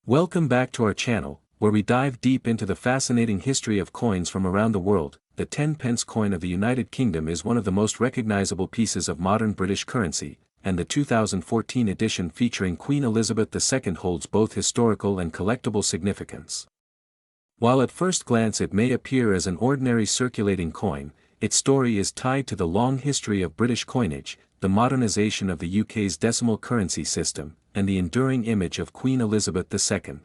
Welcome back to our channel, where we dive deep into the fascinating history of coins from around the world. The 10 pence coin of the United Kingdom is one of the most recognizable pieces of modern British currency, and the 2014 edition featuring Queen Elizabeth II holds both historical and collectible significance. While at first glance it may appear as an ordinary circulating coin, its story is tied to the long history of British coinage, the modernization of the UK's decimal currency system, and the enduring image of Queen Elizabeth II.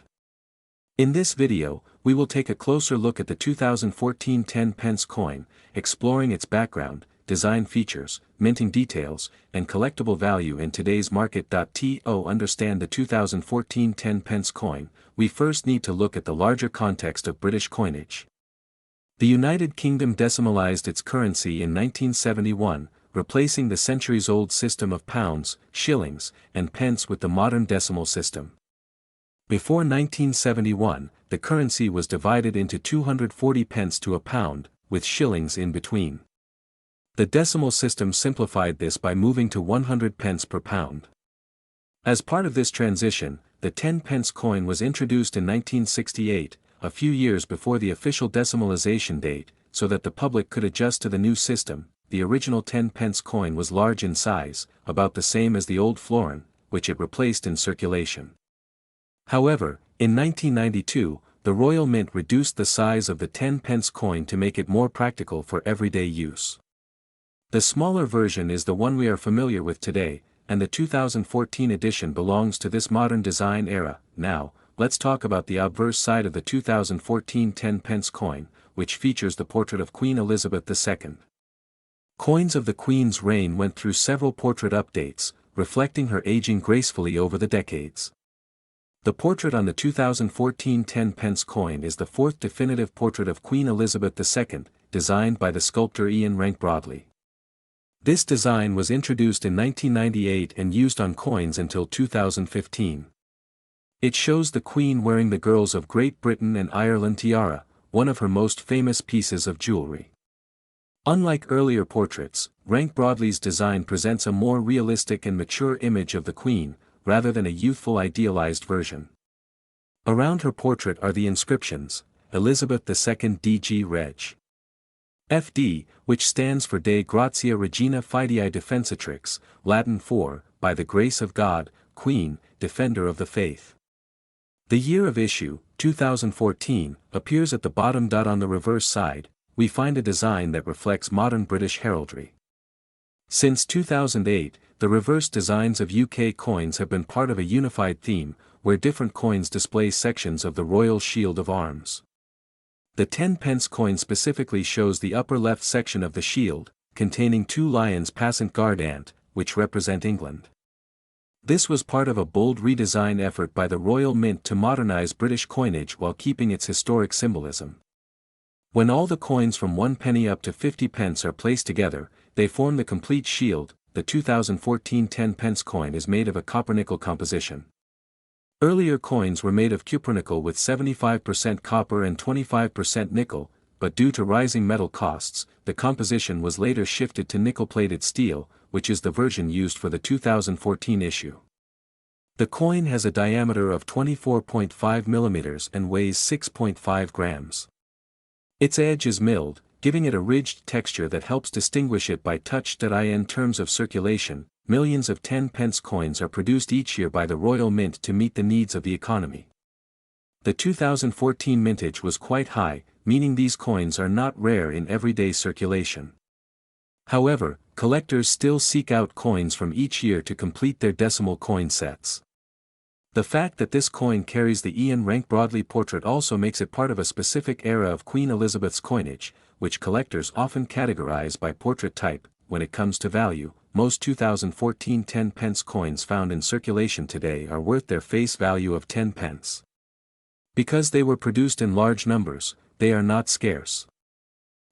In this video, we will take a closer look at the 2014 10 pence coin, exploring its background, design features, minting details, and collectible value in today's market. To understand the 2014 10 pence coin, we first need to look at the larger context of British coinage. The United Kingdom decimalised its currency in 1971, replacing the centuries-old system of pounds, shillings, and pence with the modern decimal system. Before 1971, the currency was divided into 240 pence to a pound, with shillings in between. The decimal system simplified this by moving to 100 pence per pound. As part of this transition, the 10 pence coin was introduced in 1968, a few years before the official decimalization date, so that the public could adjust to the new system. The original 10 pence coin was large in size, about the same as the old florin, which it replaced in circulation. However, in 1992, the Royal Mint reduced the size of the 10 pence coin to make it more practical for everyday use. The smaller version is the one we are familiar with today, and the 2014 edition belongs to this modern design era. Now, let's talk about the obverse side of the 2014 10 pence coin, which features the portrait of Queen Elizabeth II. Coins of the Queen's reign went through several portrait updates, reflecting her aging gracefully over the decades. The portrait on the 2014 10 pence coin is the fourth definitive portrait of Queen Elizabeth II, designed by the sculptor Ian Rank Broadley. This design was introduced in 1998 and used on coins until 2015. It shows the Queen wearing the Girls of Great Britain and Ireland tiara, one of her most famous pieces of jewelry. Unlike earlier portraits, Rank Broadley's design presents a more realistic and mature image of the Queen, rather than a youthful idealized version. Around her portrait are the inscriptions, Elizabeth II DG Reg. FD, which stands for Dei Gratia Regina Fidei Defensatrix, Latin for, by the grace of God, Queen, Defender of the Faith. The year of issue, 2014, appears at the bottom. On the reverse side, we find a design that reflects modern British heraldry. Since 2008, the reverse designs of UK coins have been part of a unified theme, where different coins display sections of the Royal Shield of Arms. The 10 pence coin specifically shows the upper left section of the shield, containing two lions passant guardant, which represent England. This was part of a bold redesign effort by the Royal Mint to modernize British coinage while keeping its historic symbolism. When all the coins from 1 penny up to 50 pence are placed together, they form the complete shield. The 2014 10 pence coin is made of a copper-nickel composition. Earlier coins were made of cupronickel with 75% copper and 25% nickel, but due to rising metal costs, the composition was later shifted to nickel-plated steel, which is the version used for the 2014 issue. The coin has a diameter of 24.5 mm and weighs 6.5 grams. Its edge is milled, giving it a ridged texture that helps distinguish it by touch. In terms of circulation, millions of 10 pence coins are produced each year by the Royal Mint to meet the needs of the economy. The 2014 mintage was quite high, meaning these coins are not rare in everyday circulation. However, collectors still seek out coins from each year to complete their decimal coin sets. The fact that this coin carries the Ian Rank Broadley portrait also makes it part of a specific era of Queen Elizabeth's coinage, which collectors often categorize by portrait type. When it comes to value, most 2014 10 pence coins found in circulation today are worth their face value of 10 pence. Because they were produced in large numbers, they are not scarce.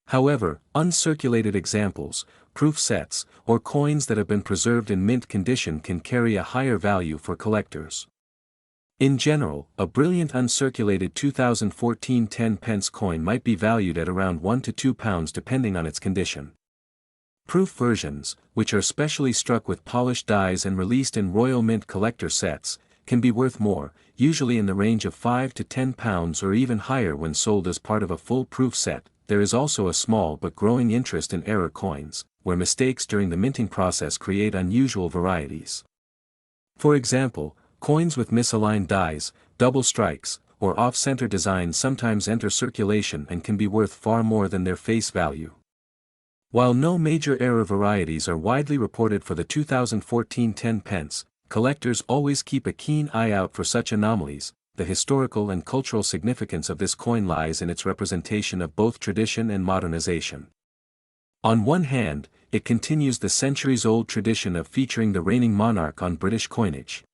However, uncirculated examples, proof sets, or coins that have been preserved in mint condition can carry a higher value for collectors. In general, a brilliant uncirculated 2014 10 pence coin might be valued at around £1 to £2 depending on its condition. Proof versions, which are specially struck with polished dies and released in Royal Mint collector sets, can be worth more, usually in the range of £5 to £10 or even higher when sold as part of a full-proof set. There is also a small but growing interest in error coins, where mistakes during the minting process create unusual varieties. For example, coins with misaligned dies, double strikes, or off-center designs sometimes enter circulation and can be worth far more than their face value. While no major error varieties are widely reported for the 2014 10 pence, collectors always keep a keen eye out for such anomalies. The historical and cultural significance of this coin lies in its representation of both tradition and modernization. On one hand, it continues the centuries-old tradition of featuring the reigning monarch on British coinage.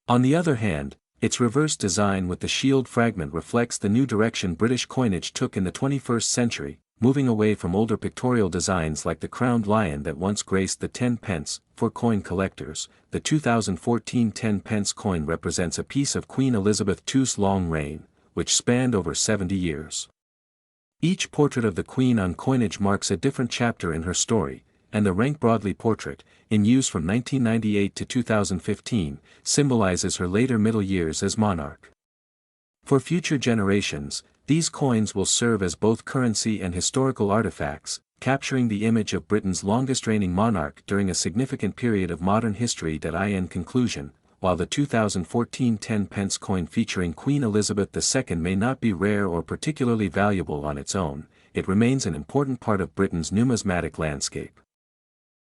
On the other hand, its reverse design with the shield fragment reflects the new direction British coinage took in the 21st century, moving away from older pictorial designs like the crowned lion that once graced the 10 pence. For coin collectors, the 2014 10 pence coin represents a piece of Queen Elizabeth II's long reign, which spanned over 70 years. Each portrait of the Queen on coinage marks a different chapter in her story, and the Rank Broadley portrait, in use from 1998 to 2015, symbolizes her later middle years as monarch. For future generations, these coins will serve as both currency and historical artifacts, capturing the image of Britain's longest reigning monarch during a significant period of modern history. In conclusion, while the 2014 10 pence coin featuring Queen Elizabeth II may not be rare or particularly valuable on its own, it remains an important part of Britain's numismatic landscape.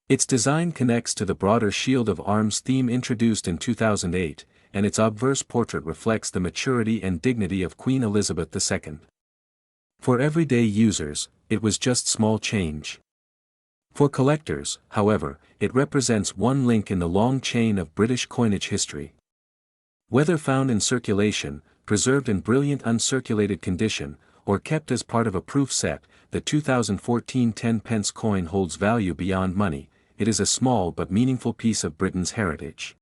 Its design connects to the broader Shield of Arms theme introduced in 2008, and its obverse portrait reflects the maturity and dignity of Queen Elizabeth II. For everyday users, it was just small change. For collectors, however, it represents one link in the long chain of British coinage history. Whether found in circulation, preserved in brilliant uncirculated condition, or kept as part of a proof set, the 2014 10 pence coin holds value beyond money. It is a small but meaningful piece of Britain's heritage.